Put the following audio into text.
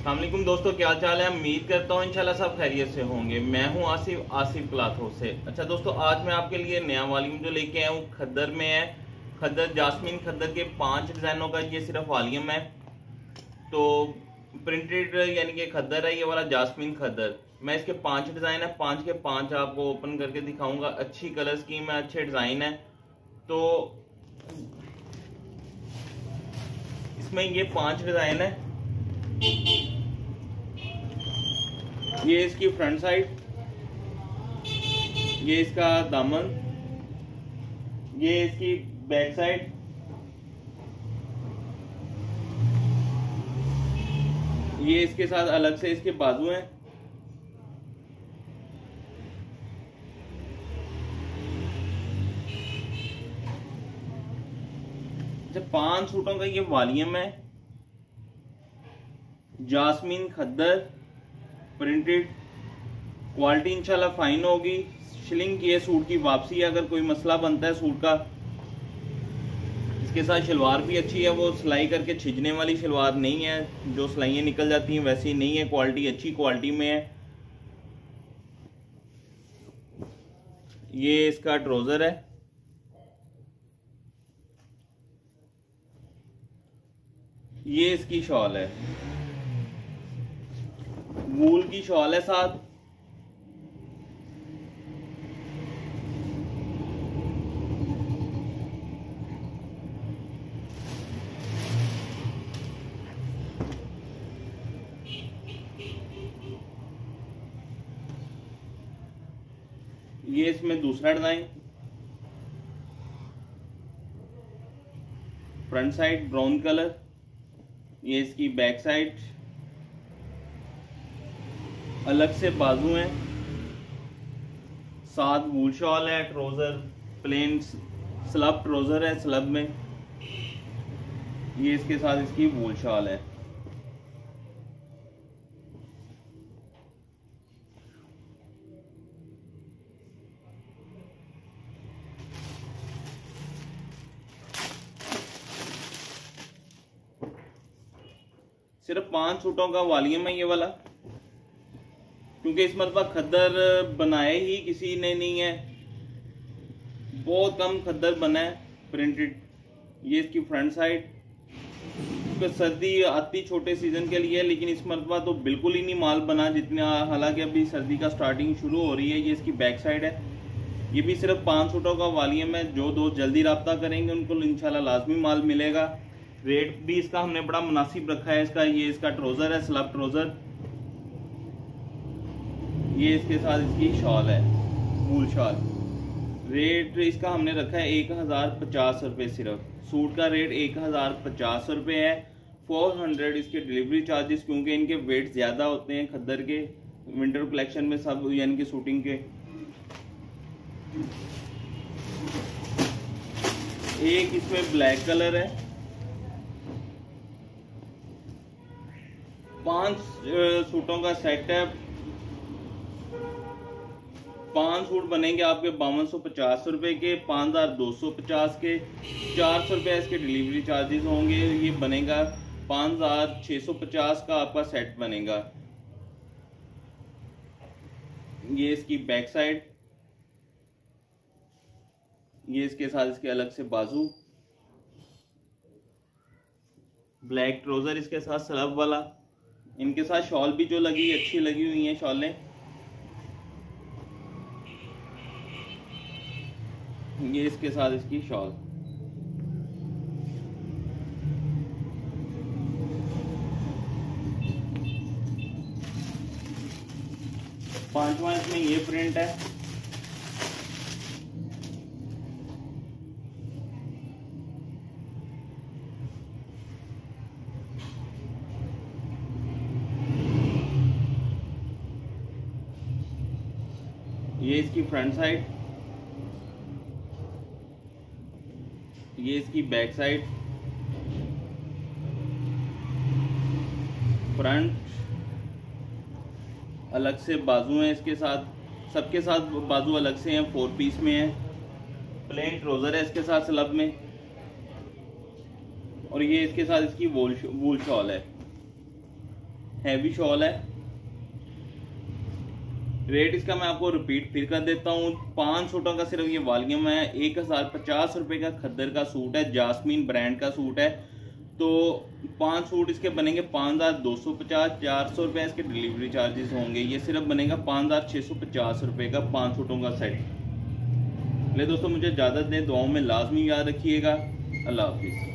अस्सलामुअलैकुम दोस्तों, क्या चाल है। उम्मीद करता हूँ इंशाल्लाह सब खैरियत से होंगे। मैं हूँ आसिफ क्लाथों से। अच्छा दोस्तों, आज मैं आपके लिए नया वॉल्यूम जो लेके आया हूँ खद्दर में है। खद्दर जास्मीन खद्दर के 5 डिज़ाइनों का ये सिर्फ वॉल्यूम है। तो प्रिंटेड यानी कि खद्दर है ये वाला जास्मीन खद्दर। मैं इसके 5 डिज़ाइन है, 5 के 5 आपको ओपन करके दिखाऊंगा। अच्छी कलर स्कीम है, अच्छे डिज़ाइन है। तो इसमें ये 5 डिज़ाइन है। ये इसकी फ्रंट साइड, ये इसका दामन, ये इसकी बैक साइड, ये इसके साथ अलग से इसके बाजू हैं। जब 5 सूटों का ये वॉल्यूम है, जास्मीन खद्दर प्रिंटेड, क्वालिटी इंशाल्लाह फाइन होगी। शिलिंग की है, सूट की वापसी है अगर कोई मसला बनता है सूट का। इसके साथ शलवार भी अच्छी है, वो सिलाई करके छिजने वाली शलवार नहीं है, जो सिलाइयाँ निकल जाती हैं वैसी नहीं है। क्वालिटी अच्छी क्वालिटी में है। ये इसका ट्राउजर है, ये इसकी शॉल है, वूल की शॉल है साथ। ये इसमें दूसरा design, front side brown colour, ये इसकी बैक साइड, अलग से बाजू हैं, साथ वूल शॉल है। ट्राउजर प्लेन स्लब ट्राउजर है, स्लब में ये इसके साथ इसकी वूल शॉल है। सिर्फ 5 सूटों का वॉल्यूम है ये वाला, क्योंकि इस मरतबा खद्दर बनाए ही किसी ने नहीं है, बहुत कम खद्दर बना है प्रिंटेड। ये इसकी फ्रंट साइड, क्योंकि सर्दी आती छोटे सीजन के लिए, लेकिन इस मरतबा तो बिल्कुल ही नहीं माल बना जितना, हालांकि अभी सर्दी का स्टार्टिंग शुरू हो रही है। ये इसकी बैक साइड है। ये भी सिर्फ 5 सूटों का वॉल्यूम है। जो दोस्त जल्दी रब्ता करेंगे उनको इंशाल्लाह लाजमी माल मिलेगा। रेट भी इसका हमने बड़ा मुनासिब रखा है इसका। ये इसका ट्राउजर है, स्लब ट्राउजर, ये इसके साथ इसकी शॉल है, वूल शॉल। रेट इसका हमने रखा है 1050 रुपये। सिर्फ सूट का रेट 1050 रुपये है। 400 इसके डिलीवरी चार्जेस, क्योंकि इनके वेट ज़्यादा होते हैं खद्दर के, विंटर कलेक्शन में सब यानी कि शूटिंग के। एक इसमें ब्लैक कलर है। 5 सूटों का सेट है। 5 सूट बनेंगे आपके 5250 रुपए के, 5250 के, 400 रुपये इसके डिलीवरी चार्जेस होंगे। ये बनेगा 5650 का आपका सेट बनेगा। ये इसकी बैक साइड, ये इसके साथ इसके अलग से बाजू, ब्लैक ट्राउजर इसके साथ स्लब वाला। इनके साथ शॉल भी जो लगी अच्छी लगी हुई हैं शॉलें। ये इसके साथ इसकी शॉल। पांचवा इसमें ये प्रिंट है, ये इसकी फ्रंट साइड, ये इसकी बैक साइड, फ्रंट अलग से बाजू हैं इसके साथ, सबके साथ बाजू अलग से हैं, 4 पीस में है। प्लेन ट्राउजर है इसके साथ स्लब में, और ये इसके साथ इसकी वूल शॉल है। हैवी शॉल है। रेट इसका मैं आपको रिपीट फिर कर देता हूँ, 5 सूटों का सिर्फ ये वॉल्यूम है। 1050 रुपये का खद्दर का सूट है, जास्मीन ब्रांड का सूट है। तो 5 सूट इसके बनेंगे 5250, 400 रुपये इसके डिलीवरी चार्जेस होंगे। ये सिर्फ बनेगा 5650 रुपये का 5 सूटों का सेट। ले दोस्तों, मुझे इजाज़त दें, दुआओं में लाजमी याद रखिएगा। अल्लाह हाफिज़।